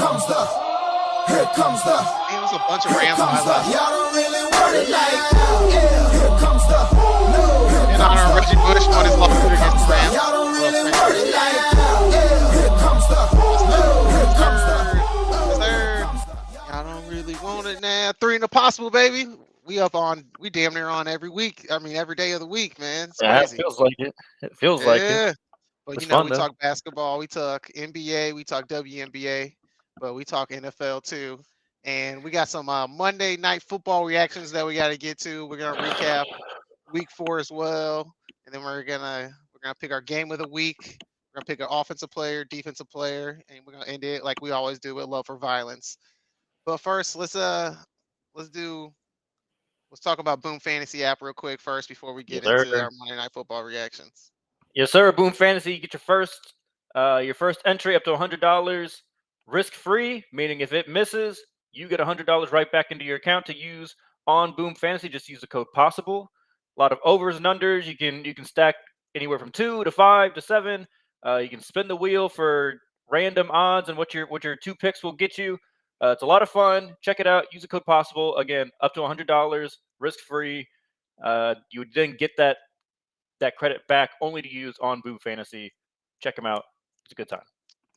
comes the, here comes the. It was a bunch of Rams Y'all highlights. don't really want it like that. Yeah, here comes the. In honor of Reggie Bush on his lawsuit against the Rams. Y'all don't really want it like that. Yeah, here comes the. Here comes the. Y'all don't really want it now. 3 in the possible, baby. We damn near on every week. I mean, every day of the week, man. It's Yeah, it crazy. feels like it. It feels like it. Yeah. But It's you know, fun, we though. talk basketball, we talk NBA, we talk WNBA, but we talk NFL too. And we got some Monday night football reactions that we got to get to. We're gonna recap week 4 as well, and then we're gonna pick our game of the week. We're gonna pick our offensive player, defensive player, and we're gonna end it like we always do with love for violence. But first, let's talk about Boom Fantasy app real quick first before we get Yes, into sir. our Monday night football reactions. Yes, sir. Boom Fantasy. You get your first entry up to $100, risk free. Meaning, if it misses, you get $100 right back into your account to use on Boom Fantasy. Just use the code possible. A lot of overs and unders. You can stack anywhere from 2 to 5 to 7. You can spin the wheel for random odds and what your 2 picks will get you. It's a lot of fun. Check it out. Use the code possible. Again, up to $100, risk free. You would then get that credit back only to use on Boom Fantasy. Check them out. It's a good time.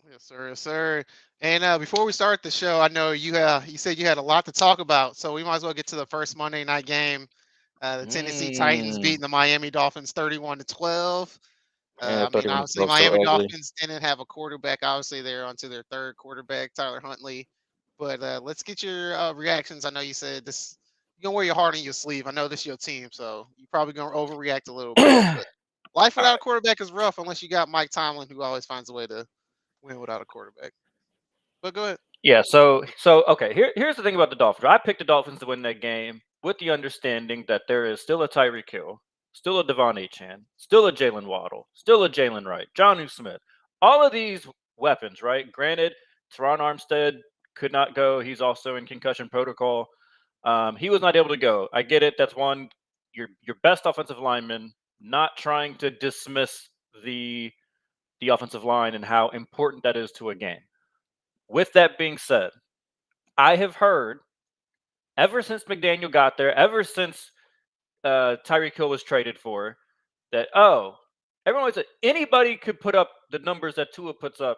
Yes, sir. Yes, sir. And before we start the show, I know you said you had a lot to talk about, so we might as well get to the first Monday night game. The Tennessee Titans beating the Miami Dolphins 31-12. Yeah, I mean, 31 obviously, so Miami ugly. Dolphins didn't have a quarterback. Obviously, they're onto their third quarterback, Tyler Huntley. But let's get your reactions. I know you said this. You're gonna wear your heart on your sleeve. I know this is your team, so you're probably gonna overreact a little bit. But life without a quarterback is rough unless you got Mike Tomlin, who always finds a way to win without a quarterback. But go ahead. Yeah, so okay, here's the thing about the Dolphins. I picked the Dolphins to win that game with the understanding that there is still a Tyreek Hill, still a Devon Achane, still a Jalen Waddle, still a Jalen Wright, Jonnu Smith. All of these weapons, right? Granted, Teron Armstead could not go. He's also in concussion protocol. He was not able to go. I get it. That's one your best offensive lineman. Not trying to dismiss the offensive line and how important that is to a game. With that being said, I have heard ever since McDaniel got there, ever since Tyreek Hill was traded for, that everyone said anybody could put up the numbers that Tua puts up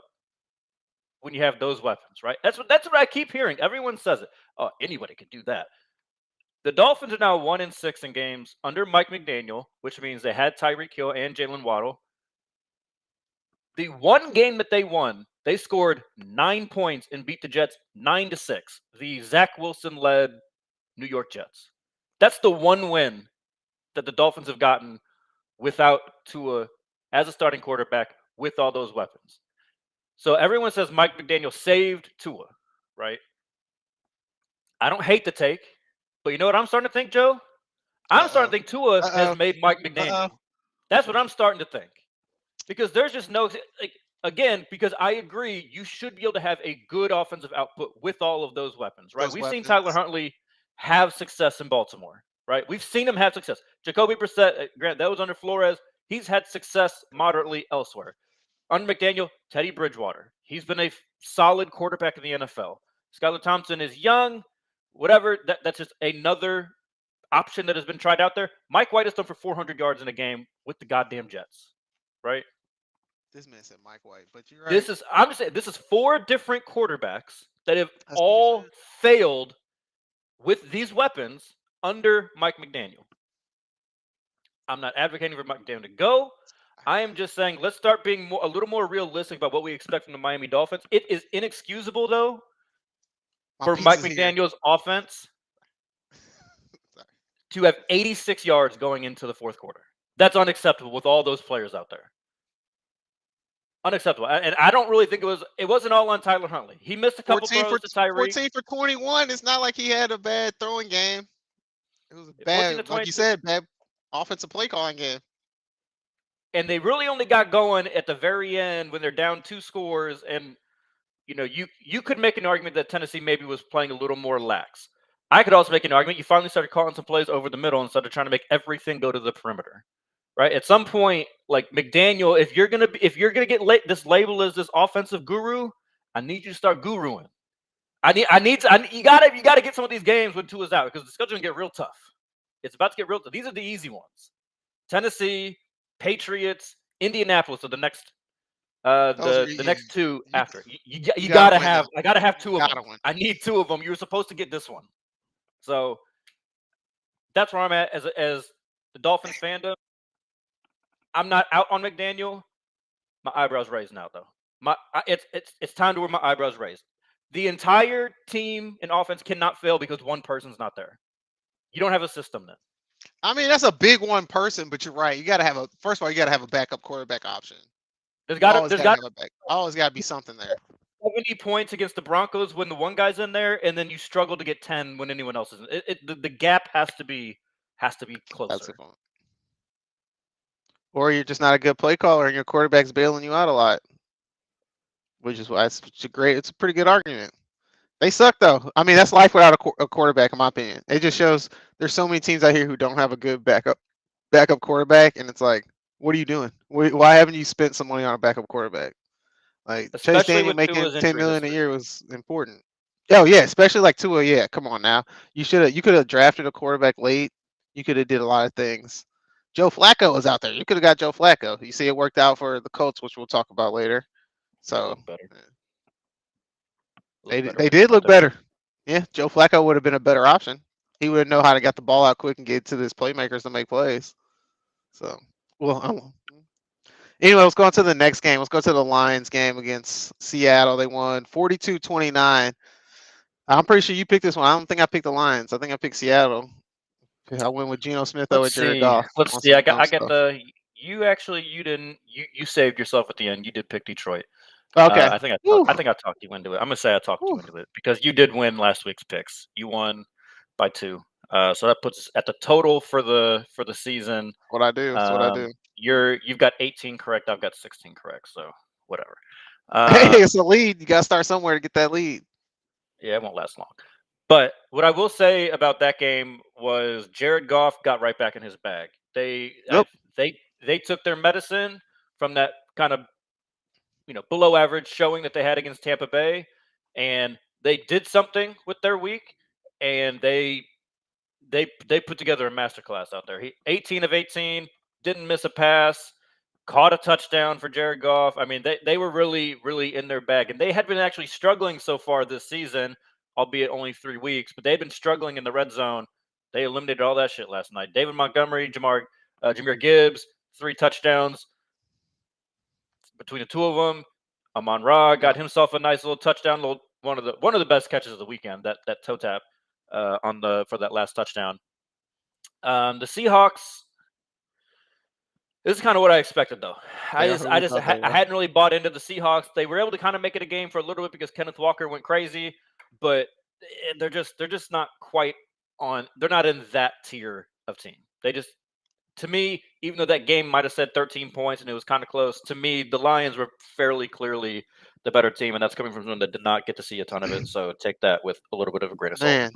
when you have those weapons, right? That's what I keep hearing. Everyone says it. Oh, anybody could do that. The Dolphins are now 1-6 in games under Mike McDaniel, which means they had Tyreek Hill and Jalen Waddle. The one game that they won, they scored 9 points and beat the Jets 9-6. The Zach Wilson-led New York Jets. That's the one win that the Dolphins have gotten without Tua as a starting quarterback with all those weapons. So everyone says Mike McDaniel saved Tua, right? I don't hate the take, but you know what I'm starting to think, Joe? I'm starting to think Tua has made Mike McDaniel. That's what I'm starting to think. Because there's just no, because I agree, you should be able to have a good offensive output with all of those weapons, right? We've seen Tyler Huntley have success in Baltimore, right? We've seen him have success. Jacoby Brissett, granted, that was under Flores. He's had success moderately elsewhere. Under McDaniel, Teddy Bridgewater. He's been a solid quarterback in the NFL. Skylar Thompson is young, whatever. That's just another option that has been tried out there. Mike White has done for 400 yards in a game with the goddamn Jets, right? This man said Mike White, but you're right. I'm just saying, this is 4 different quarterbacks that have all failed with these weapons under Mike McDaniel. I'm not advocating for Mike McDaniel to go. I am just saying let's start being a little more realistic about what we expect from the Miami Dolphins. It is inexcusable, though, for Mike McDaniel's offense to have 86 yards going into the fourth quarter. That's unacceptable with all those players out there. Unacceptable. And I don't really think it wasn't all on Tyler Huntley. He missed a couple throws to Tyreek. 14 for 21. It's not like he had a bad throwing game. It was a bad, like you said, bad offensive play calling game. And they really only got going at the very end when they're down 2 scores. And, you could make an argument that Tennessee maybe was playing a little more lax. I could also make an argument you finally started calling some plays over the middle instead of trying to make everything go to the perimeter. Right? At some point, like McDaniel, if you're gonna get this label as this offensive guru, I need you to start guruing. You gotta get some of these games when Tua's out because the schedule's gonna get real tough. It's about to get real tough. These are the easy ones: Tennessee, Patriots, Indianapolis are the next. The next two after. You gotta have. I gotta have two of them. I need two of them. You were supposed to get this one. So that's where I'm at as the Dolphins fandom. I'm not out on McDaniel. My eyebrows raised now, though. It's time to wear my eyebrows raised. The entire team and offense cannot fail because one person's not there. You don't have a system then. I mean, that's a big one person, but you're right. You got to have first of all, you got to have a backup quarterback option. There's always got to be something there. 70 points against the Broncos when the one guy's in there, and then you struggle to get 10 when anyone else is in. The gap has to be closer. That's the point. Or you're just not a good play caller, and your quarterback's bailing you out a lot, which is why it's a pretty good argument. They suck though. I mean, that's life without a quarterback, in my opinion. It just shows there's so many teams out here who don't have a good backup quarterback, and it's like, what are you doing? Why haven't you spent some money on a backup quarterback? Like Chase Daniel making $10 million a year was important. Oh yeah, especially like Tua. Yeah, come on now. You could have drafted a quarterback late. You could have did a lot of things. Joe Flacco was out there. You could have got Joe Flacco. You see, it worked out for the Colts, which we'll talk about later. So they did look better. Yeah, Joe Flacco would have been a better option. He would know how to get the ball out quick and get to his playmakers to make plays. So, anyway, let's go on to the next game. Let's go to the Lions game against Seattle. They won 42-29. I'm pretty sure you picked this one. I don't think I picked the Lions. I think I picked Seattle. I went with Geno Smith over Jared Goff. Let's see. I got the. You didn't. You saved yourself at the end. You did pick Detroit. Okay. I think I talked you into it. I'm gonna say I talked you into it because you did win last week's picks. You won by 2. So that puts us at the total for the season. What I do. That's what I do. You've got 18 correct. I've got 16 correct. So whatever. Hey, it's a lead. You gotta start somewhere to get that lead. Yeah, it won't last long. But what I will say about that game was Jared Goff got right back in his bag. They took their medicine from that kind of below average showing that they had against Tampa Bay, and they did something with their week, and they put together a masterclass out there. 18 of 18, didn't miss a pass, caught a touchdown for Jared Goff. I mean, they were really, really in their bag, and they had been actually struggling so far this season, albeit only 3 weeks, but they've been struggling in the red zone. They eliminated all that shit last night. David Montgomery, Jahmyr Gibbs, 3 touchdowns. Between the two of them, Amon-Ra got himself a nice little touchdown. One of the best catches of the weekend. That toe tap for that last touchdown. The Seahawks. This is kind of what I expected, though. I hadn't really bought into the Seahawks. They were able to kind of make it a game for a little bit because Kenneth Walker went crazy, but they're just not quite on. They're not in that tier of team. To me, even though that game might have said 13 points and it was kind of close, to me, the Lions were fairly clearly the better team, and that's coming from someone that did not get to see a ton of it. So take that with a little bit of a grain of salt. Man,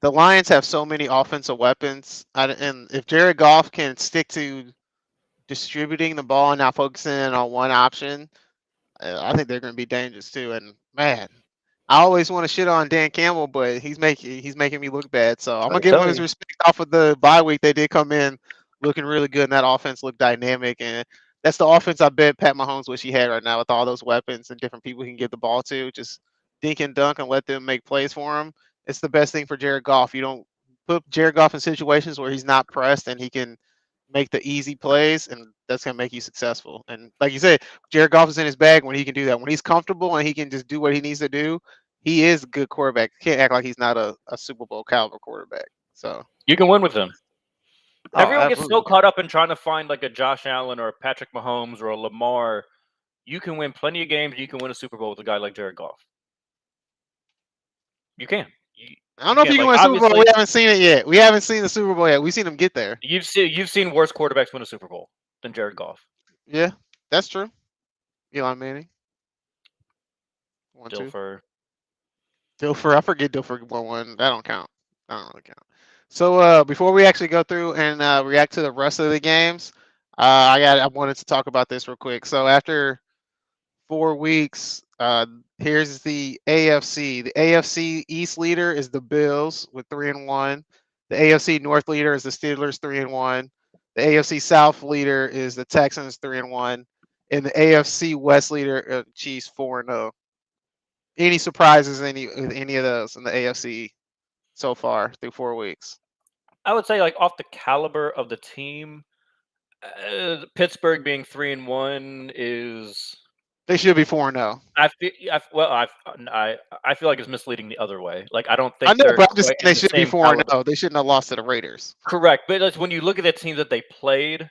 the Lions have so many offensive weapons, and if Jared Goff can stick to distributing the ball and not focusing on one option, I think they're going to be dangerous too. And man, I always want to shit on Dan Campbell, but he's making me look bad. So I'm gonna give him his respect off of the bye week. They did come in looking really good, and that offense looked dynamic. And that's the offense I bet Pat Mahomes wish he had right now with all those weapons and different people he can give the ball to. Just dink and dunk and let them make plays for him. It's the best thing for Jared Goff. You don't put Jared Goff in situations where he's not pressed and he can make the easy plays, and that's going to make you successful. And like you said, Jared Goff is in his bag when he can do that. When he's comfortable and he can just do what he needs to do, he is a good quarterback. Can't act like he's not a Super Bowl caliber quarterback. So you can win with him. Everyone gets so caught up in trying to find like a Josh Allen or a Patrick Mahomes or a Lamar. You can win plenty of games. You can win a Super Bowl with a guy like Jared Goff. You can. I don't know if you can win a Super Bowl. We haven't seen it yet. We haven't seen the Super Bowl yet. We've seen him get there. You've seen worse quarterbacks win a Super Bowl than Jared Goff. Yeah, that's true. Eli Manning. Dilfer. I forget Dilfer won one. That don't count. That don't really count. So before we actually go through and react to the rest of the games, I wanted to talk about this real quick. So after 4 weeks, Here's the AFC. The AFC East leader is the Bills with 3-1. The AFC North leader is the Steelers 3-1. The AFC South leader is the Texans 3-1, and the AFC West leader Chiefs 4-0. Any surprises with any of those in the AFC so far through 4 weeks? I would say, like, off the caliber of the team, Pittsburgh being 3-1 is. They should be 4-0. I feel like it's misleading the other way. Like, I don't I think know, they're but I'm just quite saying in they the should be same 4-0. caliber. They shouldn't have lost to the Raiders. Correct, but when you look at the teams that they played,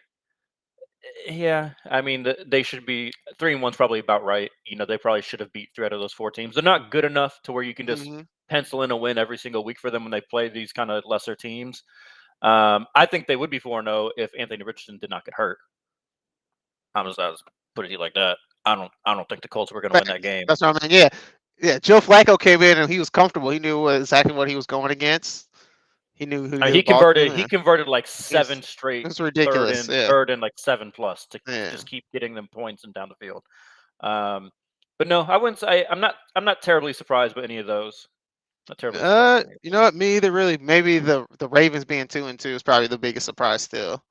yeah, I mean, they should be 3-1's probably about right. You know, they probably should have beat 3 out of those 4 teams. They're not good enough to where you can just Mhm. pencil in a win every single week for them when they play these kind of lesser teams. I think they would be 4-0 if Anthony Richardson did not get hurt. I'll just put it to you like that. I don't think the Colts were going to win that game. That's what I mean. Yeah. Joe Flacco came in and he was comfortable. He knew exactly what he was going against. He knew who He converted like 7 straight. It's ridiculous. Third and like 7+ to Yeah. just keep getting them points and down the field. But no, I wouldn't say I'm not terribly surprised by any of those. Not terribly surprised. You know what? Me either. Really, maybe the Ravens being 2-2 is probably the biggest surprise still.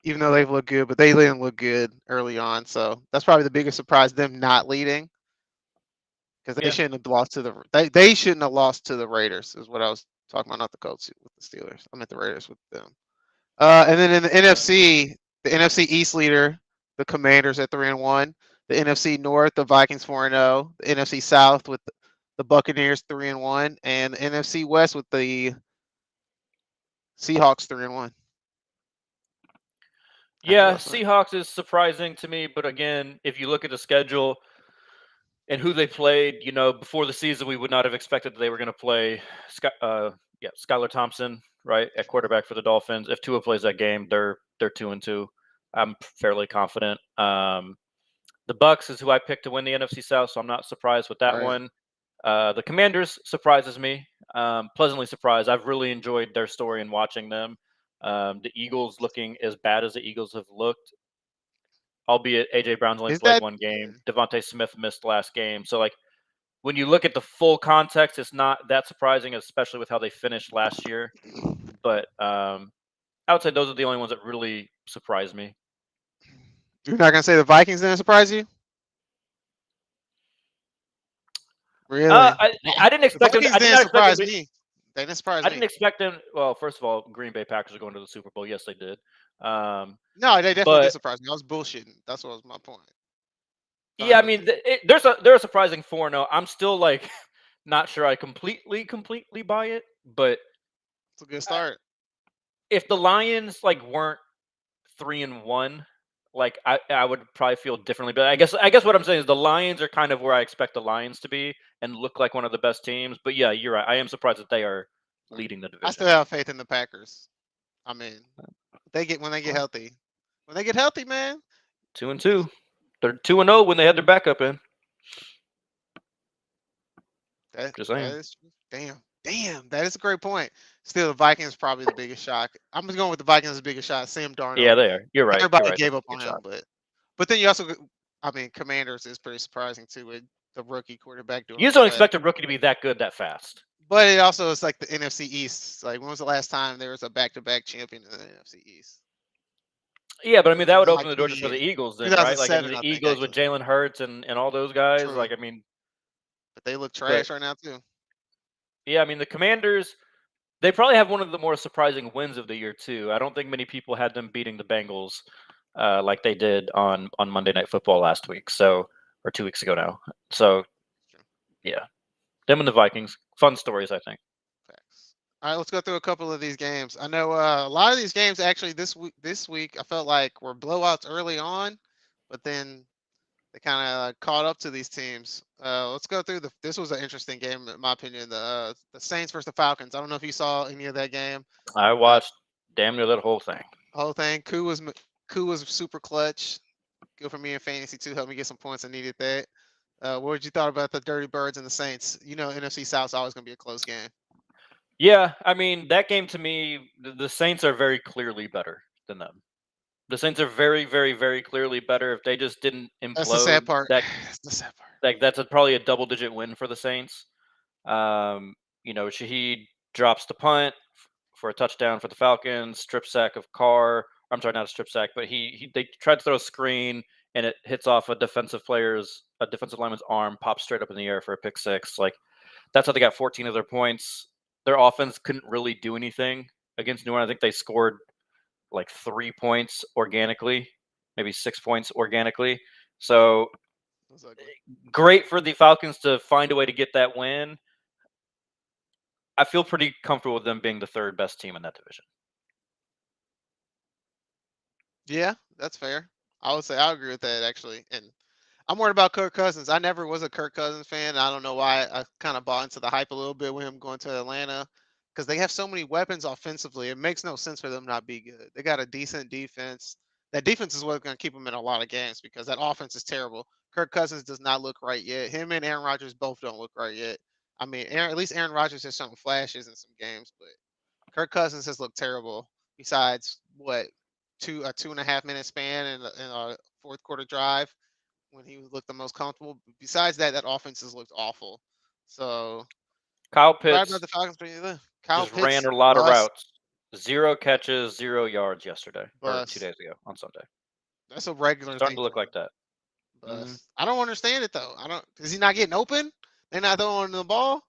Even though they've looked good, but they didn't look good early on, so that's probably the biggest surprise. Them not leading, because they shouldn't have lost to they shouldn't have lost to the Raiders. Is what I was talking about, not the Colts with the Steelers. I meant the Raiders with them. And then in the NFC East leader, the Commanders at 3-1. The NFC North, the Vikings 4-0. The NFC South with the Buccaneers 3-1, and the NFC West with the Seahawks 3-1. Yeah, Seahawks is surprising to me, but again, if you look at the schedule and who they played, you know, before the season, we would not have expected that they were going to play Skylar Thompson, right, at quarterback for the Dolphins. If Tua plays that game, they're 2-2. I'm fairly confident. The Bucs is who I picked to win the NFC South, so I'm not surprised with that one. The Commanders surprises me. Pleasantly surprised. I've really enjoyed their story and watching them. The Eagles looking as bad as the Eagles have looked, albeit A.J. Brown's only played 1 game. Devontae Smith missed last game. So, like, when you look at the full context, it's not that surprising, especially with how they finished last year. But I would say those are the only ones that really surprised me. You're not going to say the Vikings didn't surprise you? Really? I didn't expect them. They didn't surprise me. They didn't surprise me. I didn't expect them. Well, first of all, Green Bay Packers are going to the Super Bowl. Yes, they did. No, they definitely did surprise me. I was bullshitting. That's what was my point. Yeah, I mean, they're a surprising 4-0. I'm still like not sure I completely buy it, but it's a good start. If the Lions weren't 3-1, like I would probably feel differently. But I guess what I'm saying is the Lions are kind of where I expect the Lions to be and look like one of the best teams. But yeah, you're right. I am surprised that they are leading the division. I still have faith in the Packers. I mean, when they get healthy. When they get healthy, man. 2-2. They're 2-0 when they had their backup in. Just saying. Damn, that is a great point. Still, the Vikings probably the biggest shock. I'm just going with the Vikings as the biggest shot. Sam Darnold. Yeah, they are. You're right. Everybody gave up on him, but then you also, I mean, Commanders is pretty surprising too with the rookie quarterback doing. You just don't expect a rookie to be that good that fast. But it also is like the NFC East. Like, when was the last time there was a back-to-back champion in the NFC East? Yeah, but I mean that would open the door just for the Eagles, then, right? Like the Eagles with Jalen Hurts and all those guys. True. Like, I mean, but they look trash right now too. Yeah, I mean the Commanders, they probably have one of the more surprising wins of the year too. I don't think many people had them beating the Bengals like they did on Monday Night Football last week, or 2 weeks ago now. So, yeah, them and the Vikings, fun stories, I think. All right, let's go through a couple of these games. I know a lot of these games actually this week I felt like were blowouts early on, but then they kind of caught up to these teams. Let's go through this was an interesting game in my opinion. The Saints versus the Falcons. I don't know if you saw any of that game. I watched damn near that whole thing. Koo was super clutch. Good for me in fantasy too. Helped me get some points. I needed that. What did you thought about the Dirty Birds and the Saints? You know, NFC South's always going to be a close game. Yeah, I mean, that game to me, the Saints are very clearly better than them. The Saints are very, very, very clearly better. If they just didn't implode, that's the sad part. That's the sad part. like that's probably a double-digit win for the Saints. Shaheed drops the punt for a touchdown for the Falcons. Strip sack of Carr. I'm sorry, not a strip sack, but they tried to throw a screen and it hits off a defensive lineman's arm, pops straight up in the air for a pick six. Like that's how they got 14 of their points. Their offense couldn't really do anything against New Orleans. I think they scored like 3 points organically, maybe 6 points organically. So great for the Falcons to find a way to get that win. I feel pretty comfortable with them being the third best team in that division. Yeah, that's fair. I would say I agree with that actually. And I'm worried about Kirk Cousins. I never was a Kirk Cousins fan. I don't know why. I kind of bought into the hype a little bit with him going to Atlanta because they have so many weapons offensively. It makes no sense for them not be good. They got a decent defense. That defense is what's going to keep them in a lot of games because that offense is terrible. Kirk Cousins does not look right yet. Him and Aaron Rodgers both don't look right yet. I mean, at least Aaron Rodgers has shown flashes in some games, but Kirk Cousins has looked terrible. Besides what a 2.5 minute span in a fourth quarter drive when he looked the most comfortable. Besides that, that offense has looked awful. So Kyle right Pitts about the Falcons, Kyle just Pitts ran a lot of bust. routes. 0 catches, 0 yards yesterday or Bust. 2 days ago on Sunday. That's a regular Starting thing. to look like that. Bust. I don't understand it though. Is he not getting open? They're not throwing the ball.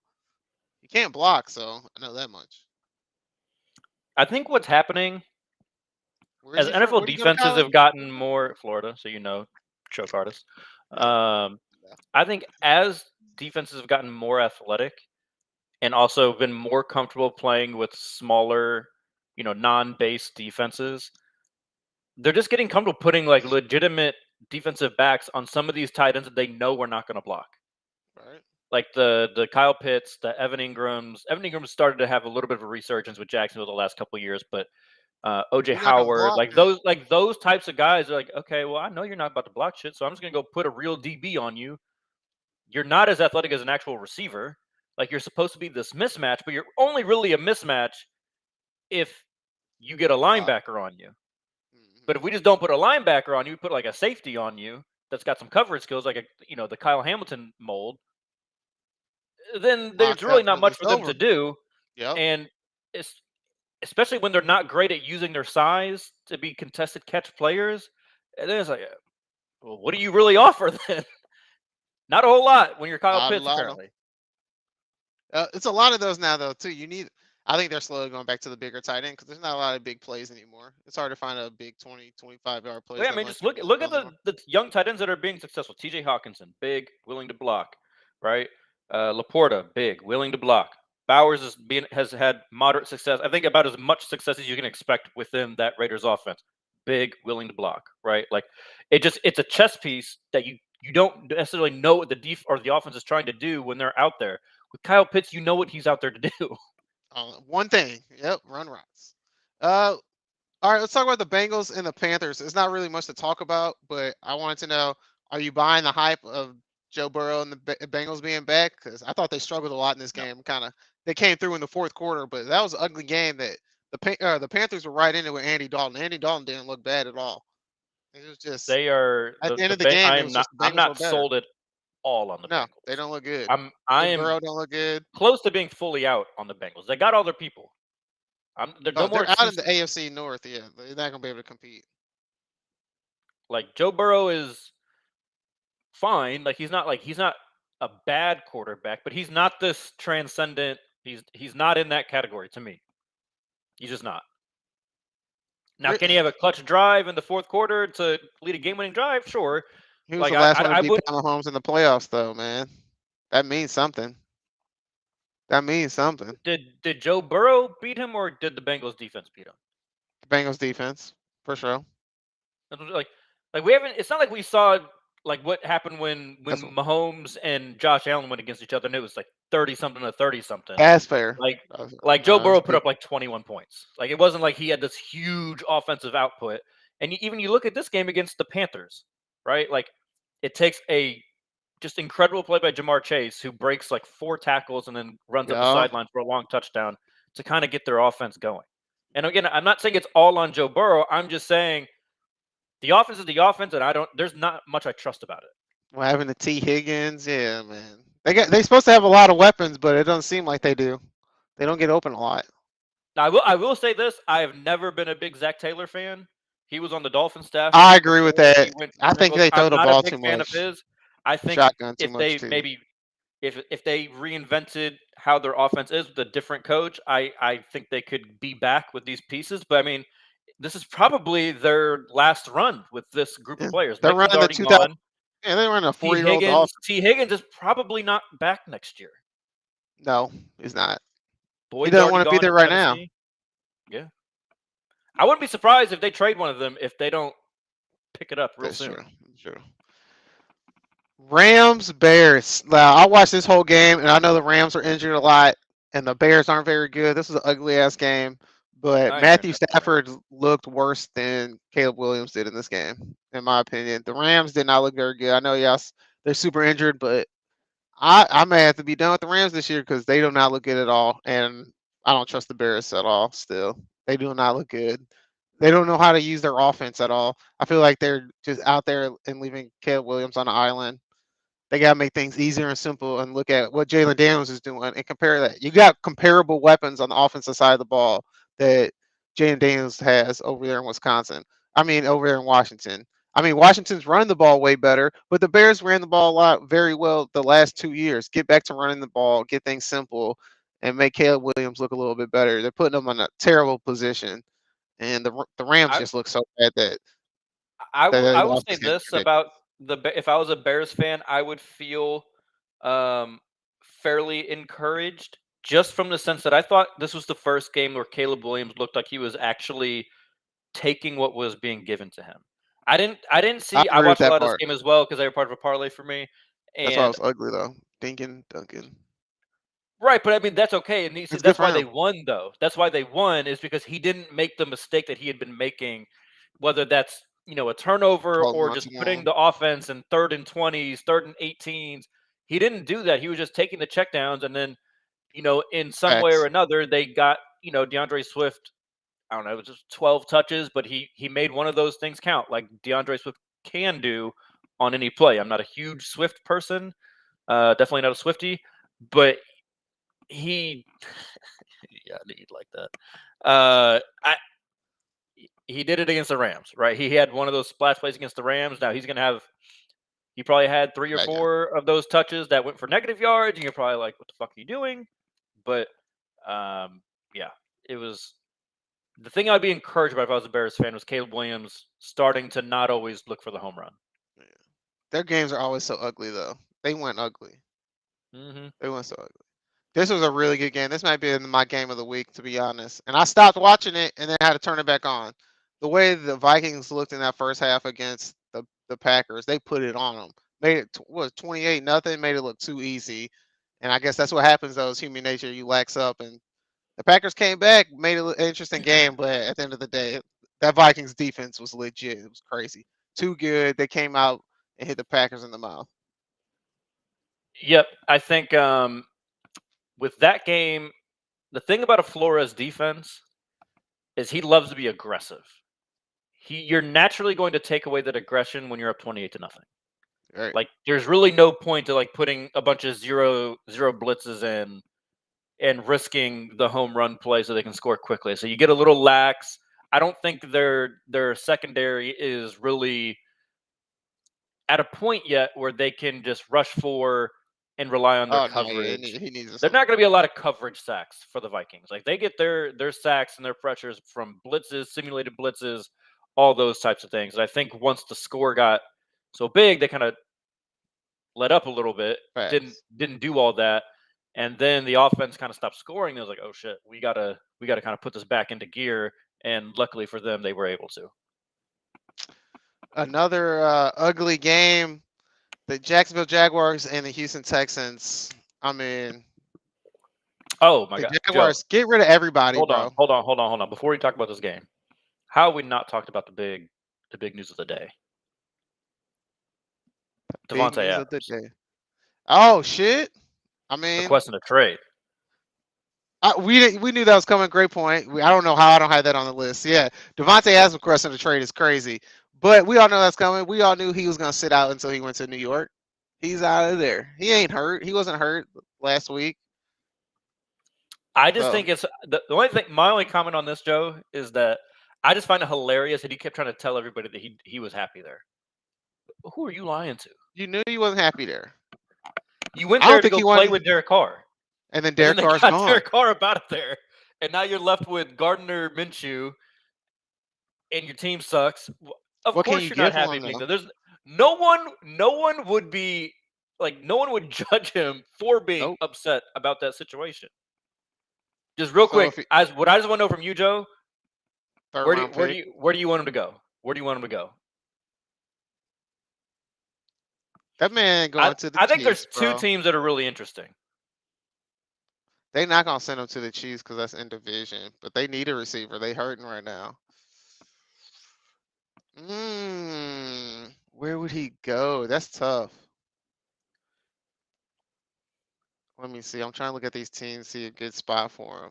You can't block, so I know that much. I think what's happening Where is as he from? NFL Where'd he go to defenses college? have gotten more Florida, so choke artist. I think as defenses have gotten more athletic and also been more comfortable playing with smaller, non-base defenses, they're just getting comfortable putting like legitimate defensive backs on some of these tight ends that they know we're not going to block. Right. Like the Kyle Pitts, the Evan Ingrams. Evan Ingram started to have a little bit of a resurgence with Jacksonville the last couple of years, but OJ Howard, those types of guys are like, okay, well, I know you're not about to block shit, so I'm just gonna go put a real DB on you. You're not as athletic as an actual receiver. Like you're supposed to be this mismatch, but you're only really a mismatch if you get a linebacker on you. But if we just don't put a linebacker on you, we put like a safety on you that's got some coverage skills, like the Kyle Hamilton mold, then there's really not much for them to do. Yeah. And especially when they're not great at using their size to be contested catch players. And then it's like, well, what do you really offer then? Not a whole lot when you're Kyle Pitts, apparently. It's a lot of those now, though, too. I think they're slowly going back to the bigger tight end because there's not a lot of big plays anymore. It's hard to find a big 20, 25-yard play. Yeah, I mean, just look at the young tight ends that are being successful. TJ Hawkinson, big, willing to block, right? Laporta, big, willing to block. Bowers has had moderate success. I think about as much success as you can expect within that Raiders offense. Big, willing to block, right? Like it's a chess piece that you don't necessarily know what the offense is trying to do when they're out there. With Kyle Pitts, you know what he's out there to do. One thing. Yep, run routes. All right, let's talk about the Bengals and the Panthers. It's not really much to talk about, but I wanted to know, are you buying the hype of Joe Burrow and the Bengals being back? Because I thought they struggled a lot in this game. They came through in the fourth quarter, but that was an ugly game that the Panthers were right in it with Andy Dalton. Andy Dalton didn't look bad at all. It was just they are at the end of the game. I'm not sold at all on the Bengals. They don't look good. Burrow don't look good. Close to being fully out on the Bengals. They got all their people. They're out in the AFC North. Yeah, they're not gonna be able to compete. Like Joe Burrow is fine. Like he's not a bad quarterback, but he's not this transcendent. He's not in that category to me. He's just not. Now, can he have a clutch drive in the fourth quarter to lead a game-winning drive? Sure. He was the last one to beat Pat Mahomes in the playoffs, though, man. That means something. Did Joe Burrow beat him, or did the Bengals defense beat him? The Bengals defense, for sure. Like we haven't. It's not like we saw like what happened when Mahomes and Josh Allen went against each other, and it was like 30-something to 30-something. That's fair. Like Joe Burrow put up like 21 points. Like it wasn't like he had this huge offensive output. And you look at this game against the Panthers, right? Like it takes a just incredible play by Jamar Chase, who breaks like 4 tackles and then runs up the sideline for a long touchdown to kind of get their offense going. And again, I'm not saying it's all on Joe Burrow. I'm just saying the offense is the offense, and there's not much I trust about it. What happened to T. Higgins? Yeah, man. They supposed to have a lot of weapons, but it doesn't seem like they do. They don't get open a lot. Now, I will say this: I have never been a big Zach Taylor fan. He was on the Dolphin staff. I agree with before that. he went to I the think Bengals. they throw I'm the not a ball big too fan of much. his. I think Shotgun too if much they too. maybe if they reinvented how their offense is with a different coach, I think they could be back with these pieces. But I mean, this is probably their last run with this group Yeah. of players. They're Minshew's running the already 2000. gone. Yeah, they're running a T 4-year-old Higgins, offense. T Higgins is probably not back next year. No, he's not. Boyd's doesn't already wanna be gone there to right now. Tennessee. Yeah, I wouldn't be surprised if they trade one of them if they don't pick it up real That's soon. true. That's true. Rams, Bears. Now, I watched this whole game, and I know the Rams are injured a lot, and the Bears aren't very good. This was an ugly ass game, but I Matthew agree. Stafford looked worse than Caleb Williams did in this game, in my opinion. The Rams did not look very good. I know, yes, they're super injured, but I may have to be done with the Rams this year because they do not look good at all, and I don't trust the Bears at all. Still, they do not look good. They don't know how to use their offense at all. I feel like they're just out there and leaving Caleb Williams on the island. They got to make things easier and simple and look at what Jalen Daniels is doing and compare that. You got comparable weapons on the offensive side of the ball that Jalen Daniels has over there in Wisconsin. I mean, over there in Washington. I mean, Washington's running the ball way better, but the Bears ran the ball a lot very well the last 2 years. Get back to running the ball, get things simple, and make Caleb Williams look a little bit better. They're putting him in a terrible position, and the Rams I, just look so bad that I they will lost say this game. this about if I was a Bears fan, I would feel um, fairly encouraged just from the sense that I thought this was the first game where Caleb Williams looked like he was actually taking what was being given to him. I didn't I see. I agree with watched a that lot of this part. game as well because they were part of a parlay for me. That's why it And was ugly though. Duncan. right, but I mean that's okay, and It's good that's for why they him. won though. That's why they won is because he didn't make the mistake that he had been making, whether that's a turnover Holding or on just too putting long. the offense in 3rd and 20s, 3rd and 18s. He didn't do that. He was just taking the checkdowns, and then in some way or Facts. another, they got DeAndre Swift. I don't know, it was just 12 touches, but he made one of those things count, like DeAndre Swift can do on any play. I'm not a huge Swift person, definitely not a Swiftie, but he yeah, you'd like that. He did it against the Rams, right? He had one of those splash plays against the Rams. Now he probably had 3 or Yeah. 4 of those touches that went for negative yards, and you're probably like, what the fuck are you doing? But yeah, it was the thing I'd be encouraged by if I was a Bears fan was Caleb Williams starting to not always look for the home run. Their games are always so ugly though. They went ugly. Mm-hmm. They went so ugly. This was a really good game. This might be my game of the week, to be honest. And I stopped watching it and then had to turn it back on. The way the Vikings looked in that first half against the Packers, they put it on them. Made it was 28-0. Made it look too easy. And I guess that's what happens though. It's human nature. You lax up, and the Packers came back, made it an interesting game. But at the end of the day, that Vikings defense was legit. It was crazy. Too good. They came out and hit the Packers in the mouth. Yep, I think with that game, the thing about a Flores defense is he loves to be aggressive. You're naturally going to take away that aggression when you're up 28-0. Right. Like there's really no point to like putting a bunch of zero blitzes in and risking the home run play so they can score quickly. So you get a little lax. I don't think their secondary is really at a point yet where they can just rush for and rely on their coverage. Yeah, he needs There's not going to be a lot of coverage sacks for the Vikings. Like they get their sacks and their pressures from blitzes, simulated blitzes, all those types of things. And I think once the score got so big, they kind of let up a little bit. Facts. Didn't do all that, and then the offense kind of stopped scoring. They was like, oh shit, we gotta kind of put this back into gear. And luckily for them, they were able to. Another ugly game. The Jacksonville Jaguars and the Houston Texans. I mean, oh my god, Jaguars, Joe, get rid of everybody, hold bro. on. Hold on. Before we talk about this game, how have we not talked about the big news of the day? Devontae Adams Oh shit! I mean, requesting a trade. we knew that was coming. Great point. I don't know how I don't have that on the list. Yeah, Devontae Adams requesting a trade is crazy, but we all know that's coming. We all knew he was gonna sit out until he went to New York. He's out of there. He ain't hurt. He wasn't hurt last week. I just So think it's the only thing. My only comment on this, Joe, is that I just find it hilarious that he kept trying to tell everybody that he was happy there. Who are you lying to? you knew he wasn't happy there. You went I don't there to think go he play wanted- with Derek Carr, And then and then Derek they Carr's got gone. Derek Carr up out of there, and now you're left with Gardner Minshew, and your team sucks. Of What can course, you you're not give him, happy. though? Nick. There's no one would be like no one would judge him for being Nope. upset about that situation. Just real So quick, if he- what I just want to know from you, Joe, Third where round do pick. you want him to go? Where do you want him to go? That man going to the I think there's Chiefs, two bro. teams that are really interesting. They not gonna send him to the Chiefs because that's in division. But they need a receiver. They hurting right now. Where would he go? That's tough. Let me see. I'm trying to look at these teams, see a good spot for him.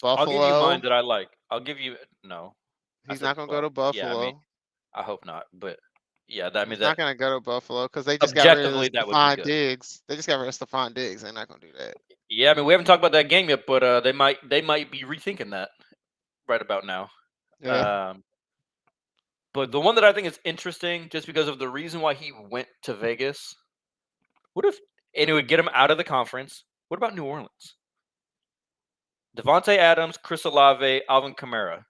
I'll give you mine Buffalo. that I like. I'll give you no. I He's said, not gonna go well, to Buffalo. Yeah, I mean, I hope not, but yeah, that I mean He's that not gonna go to Buffalo because they just got rid of objectively that would be Stephon good. Diggs. They just got rid of Stephon Diggs. They're not gonna do that. Yeah, I mean we haven't talked about that game yet, but they might be rethinking that right about now. Yeah. But the one that I think is interesting, just because of the reason why he went to Vegas, what if and it would get him out of the conference? What about New Orleans? Devontae Adams, Chris Olave, Alvin Kamara.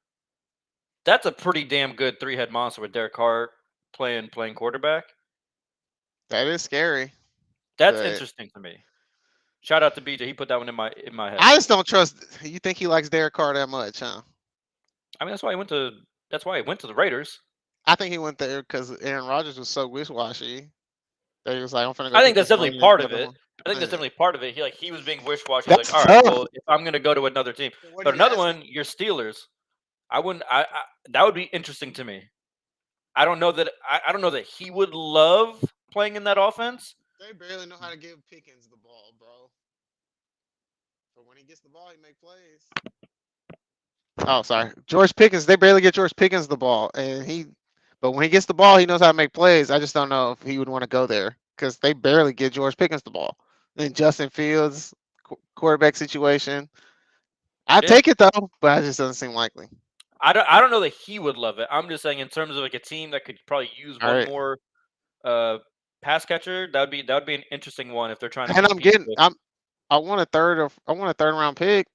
That's a pretty damn good three-head monster with Derek Carr playing quarterback. That is scary. That's but interesting to me. Shout out to BJ. He put that one in my head. I just don't trust. You think he likes Derek Carr that much, huh? I mean, that's why he went to the Raiders. I think he went there because Aaron Rodgers was so wishy-washy that he was like, "I'm finna go." I get think that's this definitely money part and of go to it. one." I think that's Yeah. definitely part of it. He was being wishy-washy. That's Like, all right, tough. well, if I'm gonna go to another team, What but do you another ask one, your Steelers. I wouldn't. I that would be interesting to me. I don't know that he would love playing in that offense. They barely know how to give Pickens the ball, bro. But when he gets the ball, he make plays. Oh, sorry, George Pickens. They barely get George Pickens the ball, but when he gets the ball, he knows how to make plays. I just don't know if he would want to go there because they barely get George Pickens the ball. Then Justin Fields, quarterback situation. I Yeah. take it though, but it just doesn't seem likely. I don't know that he would love it. I'm just saying in terms of like a team that could probably use All one right. more pass catcher. That would be an interesting one if they're trying to. And I'm compete getting. with- I want a third round pick.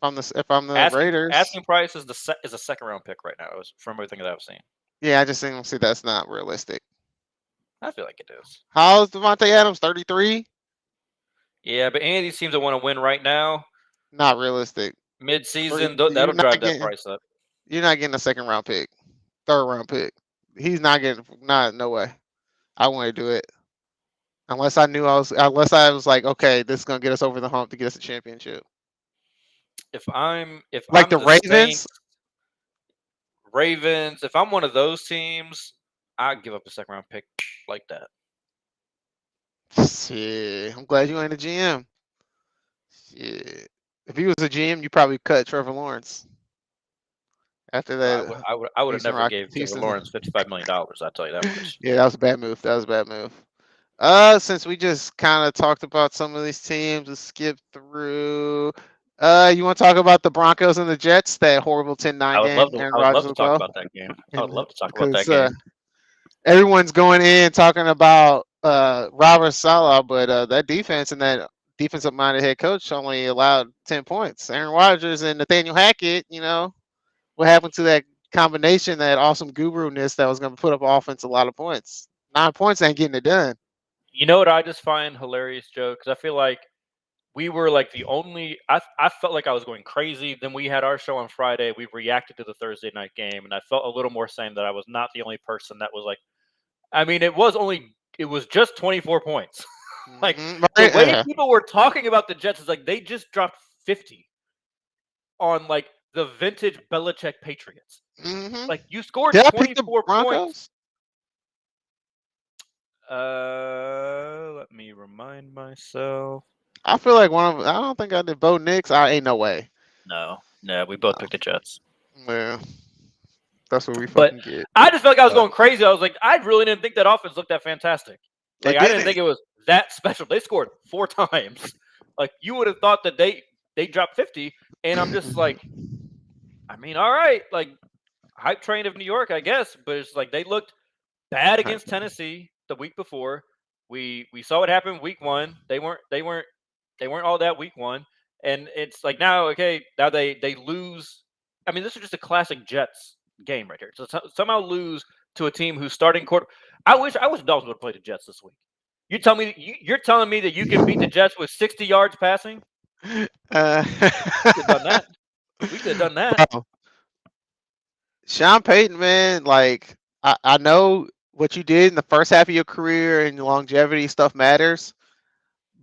If I'm the Raiders. asking price is a second round pick right now. From everything that I've seen. Yeah, I just think see that's not realistic. I feel like it is. How's Devontae Adams? 33. Yeah, but any of these teams that want to win right now, Not realistic. mid-season, You're that'll not drive that getting- price up. You're not getting a second round pick, third round pick. He's not getting. No way. I wouldn't do it unless I was like, okay, this is gonna get us over the hump to get us a championship. If I'm Like the Ravens. Saints, if I'm one of those teams, I'd give up a second round pick like that. Shit, I'm glad you ain't a GM. Shit. If he was a GM, you probably cut Trevor Lawrence. After that, I would have Houston never Rock- gave Trevor Houston- Lawrence $55 million. I'll tell you that much. yeah, that was a bad move. Since we just kind of talked about some of these teams, let's skip through. You want to talk about the Broncos and the Jets? That horrible 10-9 I would game. love to. Aaron I would Rodgers love to will talk go. about that game. I would love to talk about that 'Cause, game. Everyone's going in talking about Robert Saleh, but that defense and that defensive-minded head coach only allowed 10 points. Aaron Rodgers and Nathaniel Hackett, what happened to that combination, that awesome guru-ness that was going to put up offense a lot of points? 9 points ain't getting it done. You know what I just find hilarious, Joe? Because I feel like we were like the only. I felt like I was going crazy. Then we had our show on Friday. We reacted to the Thursday night game, and I felt a little more sane that I was not the only person that was like. I mean, it was just 24 points. Like Mhm, the right, way yeah. people were talking about the Jets is like they just dropped 50 on like the vintage Belichick Patriots. Mhm. Like you scored Did I pick the 24 points. Broncos? Let me remind myself. I feel like I don't think I did Bo Nix. Ain't no way. No, we both picked the Jets. Yeah. That's what we But fucking get. I just felt like I was But- going crazy. I was like, I really didn't think that offense looked that fantastic. They Like I didn't didn't. think it was that special. They scored 4 times. Like you would have thought that they dropped 50, and I'm just like, I mean, all right, like hype train of New York, I guess, but it's like they looked bad against Tennessee the week before. We saw what happened week 1. They weren't all that week 1, and it's like now they lose. I mean, this is just a classic Jets game right here. So somehow lose to a team who's starting quarter. I wish Dolphins would have played the Jets this week. You're telling me that you can beat the Jets with 60 yards passing? We could have done that. We could have done that. Bro, Sean Payton, man, like I know what you did in the first half of your career and longevity stuff matters,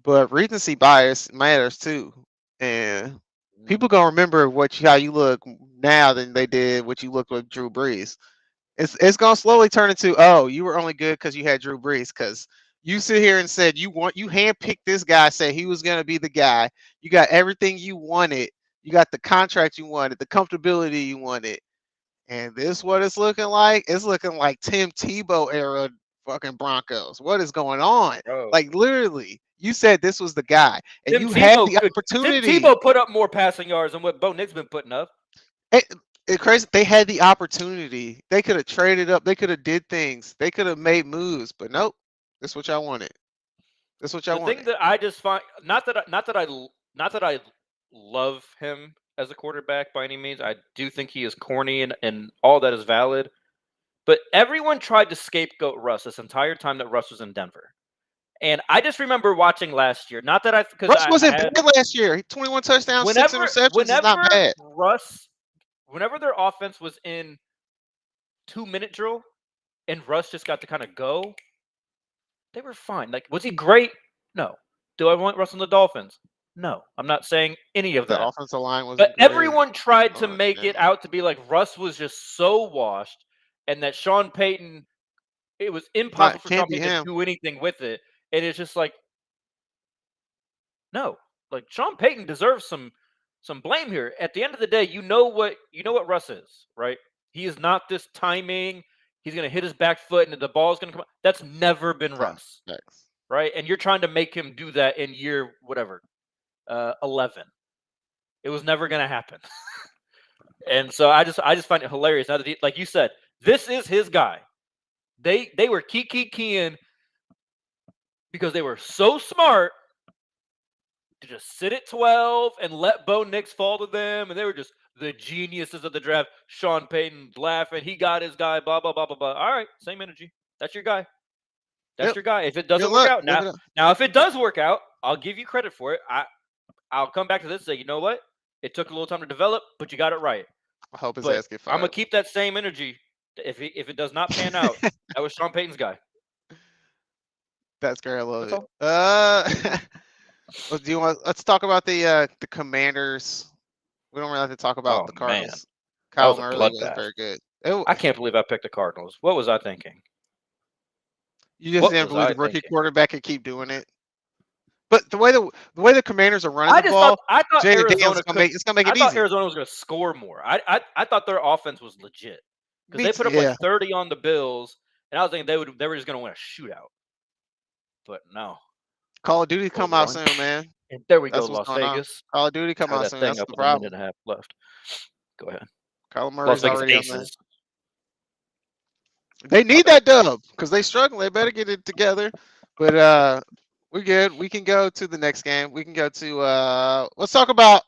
but recency bias matters too. And people gonna remember how you look now than they did what you looked with Drew Brees. It's gonna slowly turn into, oh, you were only good because you had Drew Brees, because you sit here and said you handpicked this guy, say he was gonna be the guy. You got everything you wanted. You got the contract you wanted, the comfortability you wanted. And this what it's looking like? It's looking like Tim Tebow era fucking Broncos. What is going on? Bro. Like literally, you said this was the guy, and Tim you had the Tim opportunity. Tebow put up more passing yards than what Bo Nick's been putting up. It's crazy. They had the opportunity. They could have traded up. They could have did things. They could have made moves, but nope. This is what y'all wanted. This is what y'all The wanted. thing that I just find not that I love him as a quarterback by any means. I do think he is corny and all that is valid. But everyone tried to scapegoat Russ this entire time that Russ was in Denver. And I just remember watching last year. Not that Russ wasn't bad last year. 21 touchdowns, 6 interceptions is not bad. Whenever their offense was in 2-minute drill and Russ just got to kind of go, they were fine. Like, was he great? No. Do I want Russ on the Dolphins? No. I'm not saying any of that. The offensive line was. But everyone tried to make it out to be like Russ was just so washed, and that Sean Payton, it was impossible for Sean Payton to do anything with it. And it's just like, no. Like Sean Payton deserves some blame here. At the end of the day, you know what Russ is, right? He is not this timing. He's going to hit his back foot and the ball is going to come out. That's never been Russ, right? And you're trying to make him do that in year 11. It was never going to happen. And so I just find it hilarious. Now that like you said, this is his guy. They were keying because they were so smart to just sit at 12 and let Bo Nix fall to them, and they were just the geniuses of the draft. Sean Payton laughing, he got his guy, blah blah blah blah blah. All right, same energy. That's your guy. That's your guy. If it doesn't work out now, if it does work out, I'll give you credit for it. I'll come back to this and say, you know what? It took a little time to develop, but you got it right. I hope his ass get fired. I'm gonna keep that same energy. If it does not pan out, that was Sean Payton's guy. That's great. I love it. Let's talk about the Commanders. We don't really have to talk about the Cardinals. Kyle Murray was very good. I can't believe I picked the Cardinals. What was I thinking? You just didn't believe the rookie quarterback could keep doing it. But the way the Commanders are running the ball, I thought Arizona it's gonna make it easy. I thought Arizona was going to score more. I thought their offense was legit because they put up like 30 on the Bills, and I was thinking they were just going to win a shootout. But no. Call of Duty come out soon, man. And there we go, Las Vegas. Call of Duty come out soon. That's the problem. A minute and a half left. Go ahead. Kyler Murray's already on there. Aces. They need that dub because they struggle. They better get it together. But we're good. We can go to the next game. We can go to let's talk about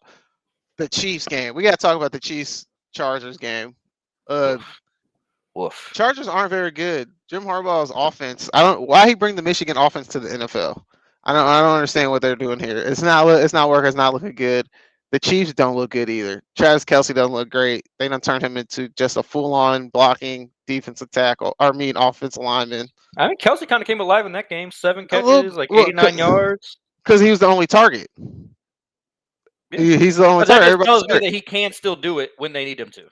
the Chiefs game. We got to talk about the Chiefs-Chargers game. Woof. Chargers aren't very good. Jim Harbaugh's offense. I don't why he bring the Michigan offense to the NFL. I don't understand what they're doing here. It's not working. It's not looking good. The Chiefs don't look good either. Travis Kelce doesn't look great. They done turned him into just a full-on blocking defensive tackle. Offensive lineman. I mean, Kelce kind of came alive in that game. 7 catches, 89 yards. Because he was the only target. Yeah. He's the only target. That tells me that he can still do it when they need him to.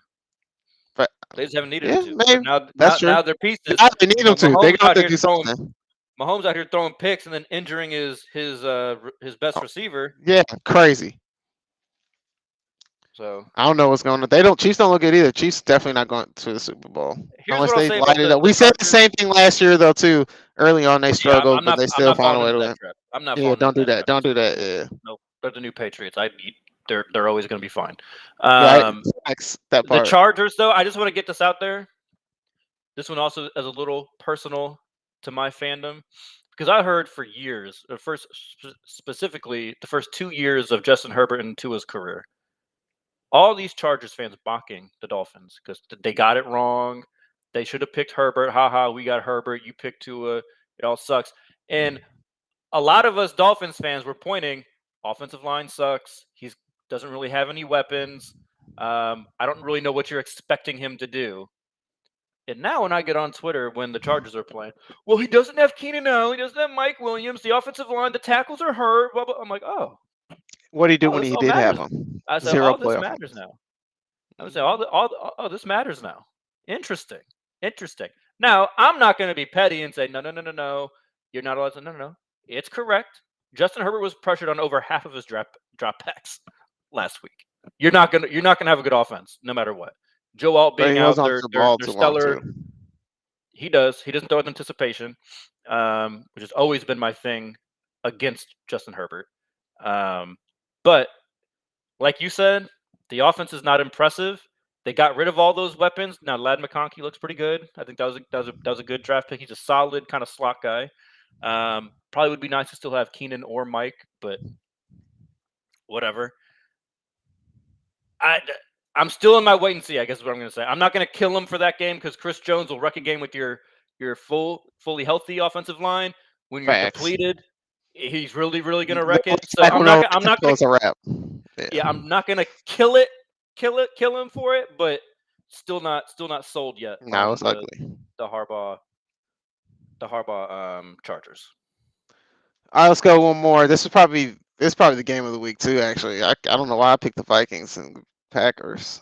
But they just haven't needed him to. Maybe. Now they're pieces. They need him to. They got to do something. Mahomes out here throwing picks and then injuring his best receiver. Yeah, crazy. So I don't know what's going on. Chiefs don't look good either. Chiefs definitely not going to the Super Bowl here's unless what I'll they say light about it up. We the said the Chargers. same thing last year though too. Early on they Yeah, struggled, but they I'm still not found a way falling to into win. that trap. I'm not Yeah, falling don't into do that. trap. Don't do that. Yeah, Nope. They're the new Patriots. They're always going to be fine. right. Facts, that The part. Chargers, though, I just want to get this out there. This one also is a little personal to my fandom because I heard for years, specifically the first 2 years of Justin Herbert and Tua's career, all these Chargers fans mocking the Dolphins because they got it wrong. They should have picked Herbert. Ha, we got Herbert. You picked Tua. It all sucks. And a lot of us Dolphins fans were pointing, offensive line sucks. He doesn't really have any weapons. I don't really know what you're expecting him to do. And now when I get on Twitter when the Chargers are playing, well, he doesn't have Keenan Allen. He doesn't have Mike Williams. The offensive line, the tackles are hurt. Blah, blah. I'm like, oh. What did he do when this he all did have matters. them? I said, Zero oh, this playoff. matters now. I would say, this matters now. Interesting. Now, I'm not going to be petty and say, no. You're not allowed to. No. It's correct. Justin Herbert was pressured on over half of his dropbacks last week. You're not gonna have a good offense, no matter what. Joe Alt But he being holds out on there, to the ball they're too long, stellar. too. He does. He doesn't throw with anticipation, which has always been my thing against Justin Herbert. But like you said, the offense is not impressive. They got rid of all those weapons. Now, Ladd McConkey looks pretty good. I think that was a good draft pick. He's a solid kind of slot guy. Probably would be nice to still have Keenan or Mike, but whatever. I'm still in my wait and see, I guess is what I'm going to say. I'm not going to kill him for that game because Chris Jones will wreck a game with your fully healthy offensive line. When you're depleted, he's really going to wreck it. So I'm not going to. A wrap. Yeah, I'm not going to kill him for it, but still not sold yet. No, it's ugly. The Harbaugh Chargers. All right, let's go one more. This is probably the game of the week too. Actually, I don't know why I picked the Vikings and Packers.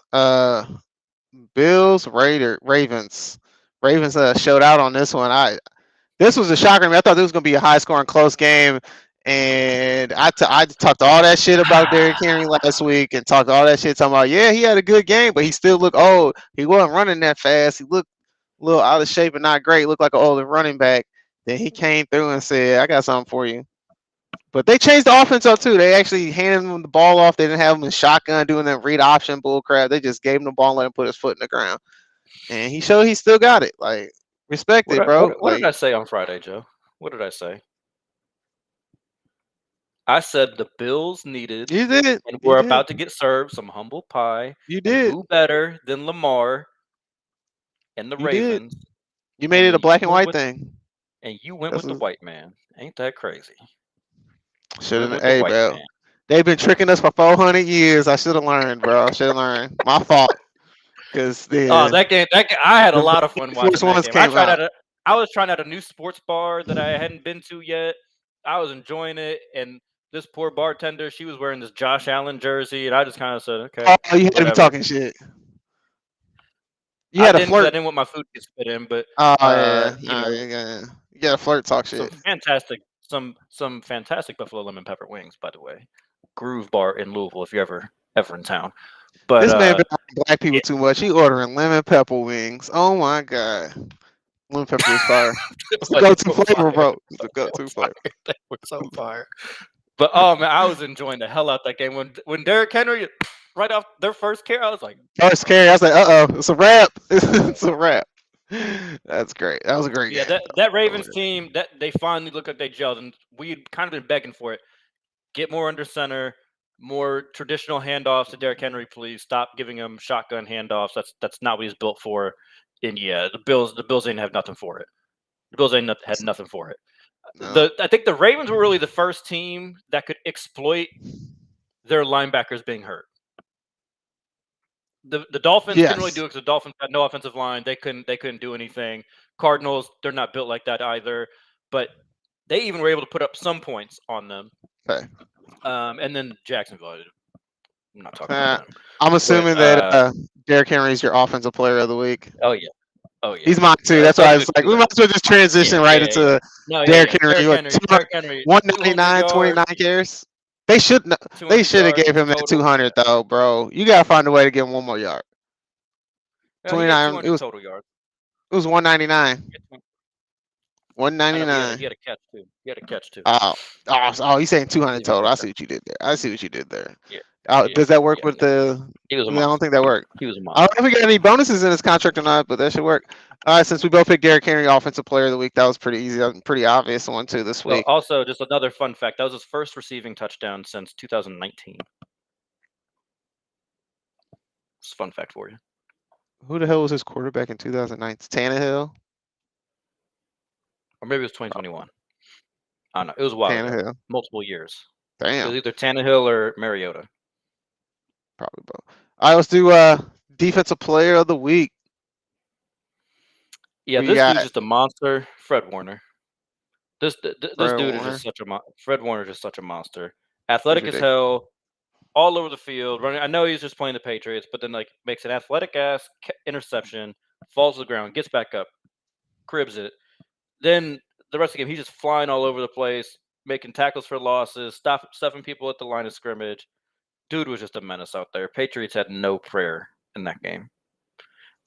Bills, Ravens. Ravens showed out on this one. This was a shocker to me. I thought this was gonna be a high scoring, close game. And I talked all that shit about Derrick Henry last week and talked all that shit talking about, yeah, he had a good game, but he still looked old. He wasn't running that fast. He looked a little out of shape and not great. He looked like an older running back. Then he came through and said, I got something for you. But they changed the offense up too. They actually handed him the ball off. They didn't have him in shotgun doing that read option bull crap. They just gave him the ball and let him put his foot in the ground. And he showed he still got it. Like, respect it, bro. What did I say on Friday, Joe? What did I say? I said the Bills needed. You did it. And we're about to get served some humble pie. You did. Who better than Lamar and the Ravens? You made it a black and white thing. And you went with the white man. Ain't that crazy? Hey, bro. Man. They've been tricking us for 400 years. I should have learned, bro. I should have learned. My fault. Because that game, I had a lot of fun watching that game. I was trying out a new sports bar that I hadn't been to yet. I was enjoying it, and this poor bartender, she was wearing this Josh Allen jersey, and I just kind of said, "Okay." Oh, you had to be talking shit. You had to flirt. I didn't want my food to spit in, but you got to flirt, talk shit. Some fantastic buffalo lemon pepper wings, by the way. Groove Bar in Louisville, if you're ever in town. But this man been black people too much. He ordering lemon pepper wings. Oh my god, lemon pepper is fire. It's the go-to flavor, bro. It's the go-to flavor. They were so fire. But oh man, I was enjoying the hell out that game when Derrick Henry right off their first carry. I was like, it's a wrap. It's a wrap. That's great. That was a great game. That Ravens team, that they finally looked like they gelled, and we'd kind of been begging for it. Get more under center, more traditional handoffs to Derrick Henry, please. Stop giving him shotgun handoffs. That's not what he's built for. And yeah, the Bills ain't have nothing for it. The Bills ain't had nothing for it. No. I think the Ravens were really the first team that could exploit their linebackers being hurt. The Dolphins couldn't really do it because the Dolphins had no offensive line. They couldn't do anything. Cardinals, they're not built like that either. But they even were able to put up some points on them. Okay. And then Jacksonville. I'm not talking about them. I'm assuming that Derrick Henry is your offensive player of the week. Oh yeah. He's mine too. That's why I was like, we might as well just transition into Derrick Henry. Derrick Henry. 199, 29 carries. They should have 200 yards gave him that total. 200 though, bro. You gotta find a way to give him one more yard. Yeah, he had 29. 200 total yards. It was 199. I know, 199. he had a catch too. He had a catch too. Oh, he's saying 200 He was total. I like see what you did there. I see what you did there. Yeah. Does that work yeah, with yeah. the? He was a I monster. don't think that worked. He was a I monster. don't know if we got any bonuses in his contract or not, but that should work. All right, since we both picked Derrick Henry Offensive Player of the Week, that was pretty easy. That was a pretty obvious one too this Well, week. also, just another fun fact: that was his first receiving touchdown since 2019. Just a fun fact for you. Who the hell was his quarterback in 2009? Tannehill. Or maybe it was 2021. I don't know. It was a while ago. Tannehill. Multiple years. It Damn. was either Tannehill or Mariota. Probably both. All right, let's do Defensive Player of the Week. Yeah, We this got- dude's just a monster. Fred Warner. This dude Warner. is just such a Fred Warner is just such a monster. Athletic as ridiculous. hell, all over the field. Running. I know he's just playing the Patriots, but then like makes an athletic ass interception, falls to the ground, gets back up, cribs it. Then the rest of the game, he's just flying all over the place, making tackles for losses, stuffing people at the line of scrimmage. Dude was just a menace out there. Patriots had no prayer in that game.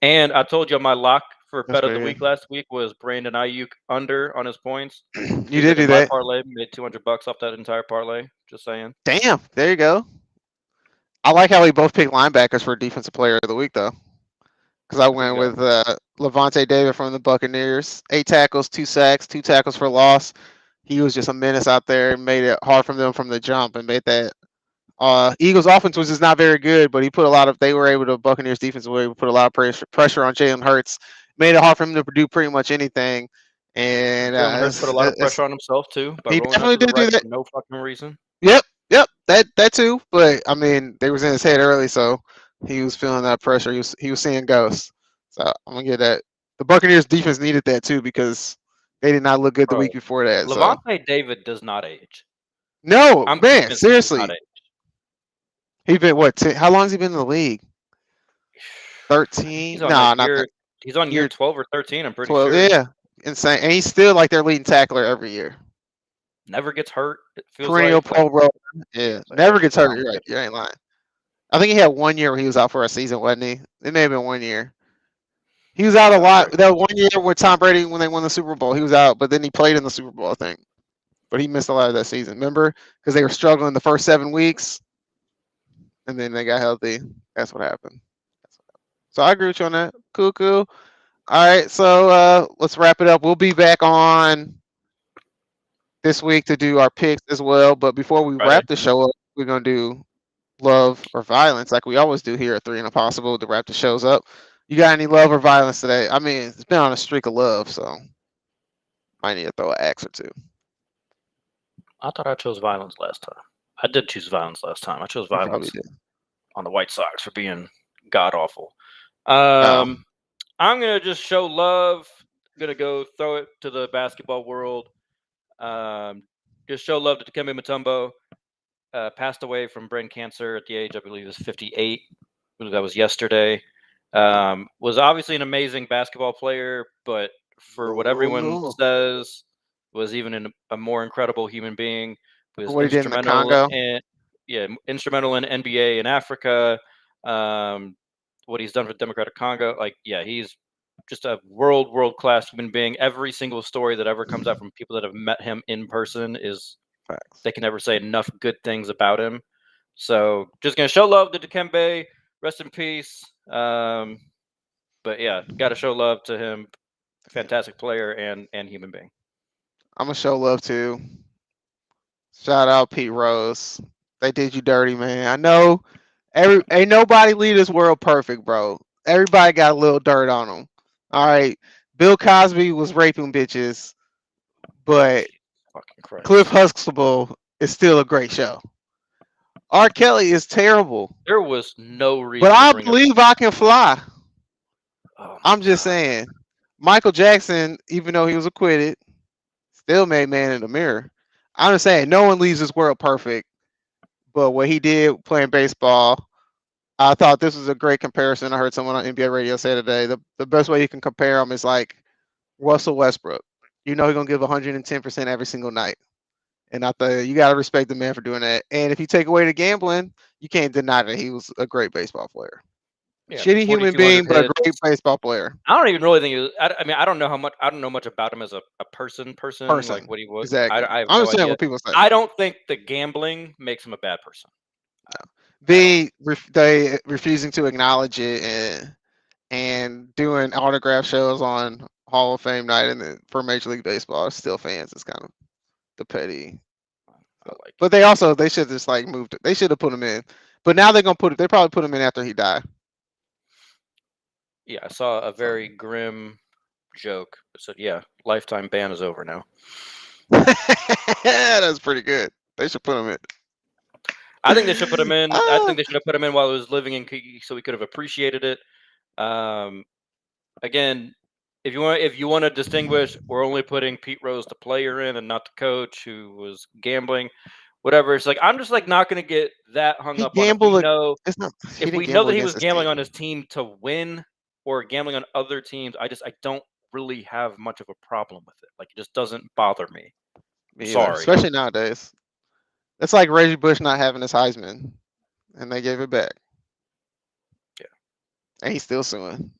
And I told you my lock for bet of the week last week was Brandon Ayuk under on his points. You did do My that. parlay made $200 off that entire parlay. Just saying. Damn, there you go. I like how we both picked linebackers for Defensive Player of the Week though, because I went with Levante David from the Buccaneers. 8 tackles, 2 sacks, 2 tackles for loss. He was just a menace out there and made it hard for them from the jump and made that. Eagles offense was just not very good, but Buccaneers defense were able to put a lot of pressure on Jalen Hurts. Made it hard for him to do pretty much anything. And Jalen Hurts put a lot of pressure on himself too. He definitely did do that. For no fucking reason. Yep, that too. But I mean, they was in his head early, so he was feeling that pressure. He was seeing ghosts. So I'm gonna get that. The Buccaneers defense needed that too because they did not look good the week before that. Levante David does not age. No, man, seriously. He's been what? How long has he been in the league? 13? No, not that. He's on year 12 or 13. I'm pretty 12, sure. Yeah, insane. And he's still like their leading tackler every year. Never gets hurt. It feels Perennial like, Pro Bowl. Yeah, never gets hurt. You're right. You ain't lying. I think he had 1 year where he was out for a season, wasn't he? It may have been 1 year. He was out a lot. That 1 year with Tom Brady when they won the Super Bowl, he was out, but then he played in the Super Bowl, I think. But he missed a lot of that season. Remember? Because they were struggling the first 7 weeks, and then they got healthy. That's what happened. So I agree with you on that. Cool. All right, so let's wrap it up. We'll be back on this week to do our picks as well. But before we wrap the show up, we're going to do love or violence like we always do here at 3 and Impossible to wrap the shows up. You got any love or violence today? I mean, it's been on a streak of love, so I need to throw an axe or two. I thought I chose violence last time. I did choose violence last time. I chose violence on the White Sox for being god-awful. I'm going to just show love. I'm going to go throw it to the basketball world. Just show love to Dikembe Mutombo. Passed away from brain cancer at the age, I believe, is 58. That was yesterday. Was obviously an amazing basketball player, but for what everyone says, was even a more incredible human being. Was what he did in the Congo. Instrumental in NBA in Africa. What he's done for Democratic Congo. He's just a world-class human being. Every single story that ever comes out from people that have met him in person is facts. They can never say enough good things about him. So just going to show love to Dikembe. Rest in peace. But yeah, got to show love to him. Fantastic player and human being. I'm going to show love too. Shout out Pete Rose. They did you dirty, man. I know ain't nobody leave this world perfect, bro. Everybody got a little dirt on them. All right. Bill Cosby was raping bitches, but Cliff Huxtable is still a great show. R. Kelly is terrible. There was no reason. But I believe I can fly. I'm just saying. Michael Jackson, even though he was acquitted, still made Man in the Mirror. I'm just saying, no one leaves this world perfect. But what he did playing baseball, I thought this was a great comparison. I heard someone on NBA radio say today, the best way you can compare him is like Russell Westbrook. You know he's going to give 110% every single night. And I thought you got to respect the man for doing that. And if you take away the gambling, you can't deny that he was a great baseball player. Yeah, Shitty human 4,200 being, but a hits. great baseball player. I don't even really think he was, I mean, I don't know much about him as a person, like what he was. Exactly. I have I no understand idea. what people say. I don't think the gambling makes him a bad person. They refusing to acknowledge it and doing autograph shows on Hall of Fame night and for Major League Baseball, still fans is kind of the petty. I like But they should just like moved. They should have put him in. But now they're gonna put it. They probably put him in after he died. Yeah, I saw a very grim joke that said, "Yeah, lifetime ban is over now." That's pretty good. They should put him in. I think they should put him in. I Ah. think they should have put him in while he was living in Kiki, so we could have appreciated it. Again, if you want to distinguish, we're only putting Pete Rose, the player, in, and not the coach who was gambling. Whatever. It's like I'm just like not going to get that hung He up on. gambled. If we know that he was gambling on his team to win or gambling on other teams, I don't really have much of a problem with it. Like it just doesn't bother me. Sorry. Especially nowadays. It's like Reggie Bush not having his Heisman, and they gave it back. Yeah. And he's still suing.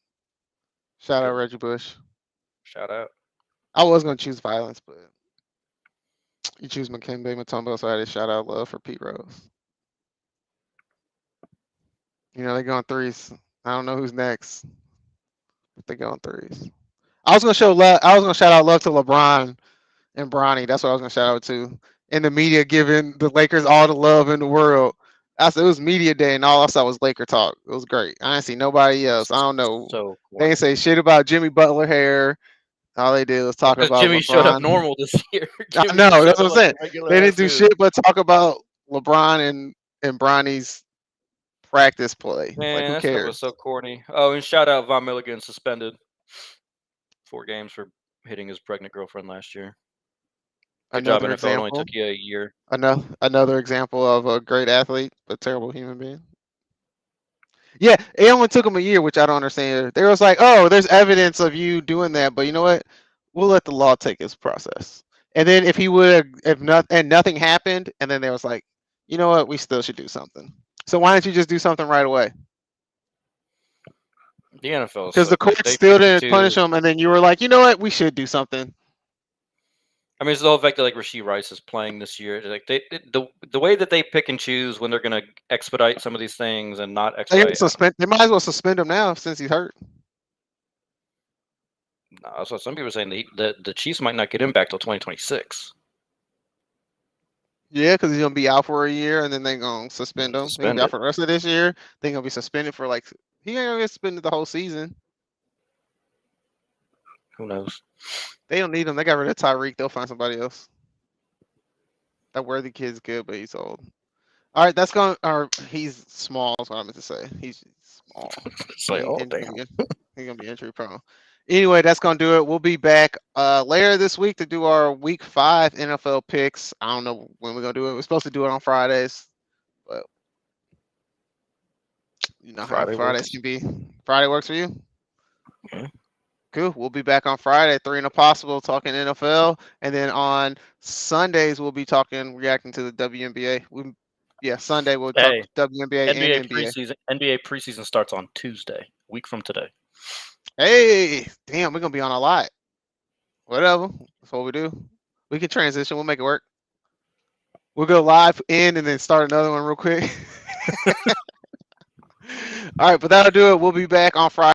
Shout out Reggie Bush. Shout out. I was gonna choose violence, but you choose Dikembe Mutombo, so I had to shout out love for Pete Rose. You know, they going threes. I don't know who's next. But they going threes. I was gonna shout out love to LeBron and Bronny. That's what I was gonna shout out to. And the media giving the Lakers all the love in the world. It was media day, and all I saw was Laker talk. It was great. I didn't see nobody else. I don't know. So They didn't say shit about Jimmy Butler hair. All they did was talk about Jimmy LeBron. showed up normal this year. I know, that's what I'm saying. They didn't do shit but talk about LeBron and Bronny's practice play. Man, like, who that cares? stuff was so corny. Oh, and shout out Von Milligan, suspended 4 games for hitting his pregnant girlfriend last year. Good job, NFL. It only took you a year. Another example of a great athlete, but terrible human being. Yeah, it only took him a year, which I don't understand. They was like, oh, there's evidence of you doing that, but you know what? We'll let the law take its process. And then if nothing happened, and then they was like, you know what? We still should do something. So why don't you just do something right away? The NFL, because the court still didn't punish him, and then you were like, you know what? We should do something. I mean, it's the whole fact that like Rashee Rice is playing this year. Like the way that they pick and choose when they're going to expedite some of these things and not expedite. They might as well suspend him now since he's hurt. No, so some people are saying the Chiefs might not get him back till 2026. Yeah, because he's gonna be out for a year, and then they're gonna suspend him. He's gonna be out for the rest of this year. They're gonna be suspended for he ain't gonna get suspended the whole season. Who knows? They don't need him. They got rid of Tyreek. They'll find somebody else. That Worthy kid's good, but he's old. All right, he's small. Is what I meant to say. He's small. Damn. He's gonna be injury prone. Anyway, that's gonna do it. We'll be back later this week to do our Week 5 NFL picks. I don't know when we're gonna do it. We're supposed to do it on Fridays, but you know how Fridays can be. Friday works for you? Yeah. Cool. We'll be back on Friday, 3 and a Possible, talking NFL, and then on Sundays we'll be reacting to the WNBA. Sunday we'll talk WNBA and NBA. NBA preseason starts on Tuesday, a week from today. Hey, damn, we're gonna be on a lot. Whatever. That's what we do. We can transition. We'll make it work. We'll go live in and then start another one real quick. All right, but that'll do it. We'll be back on Friday.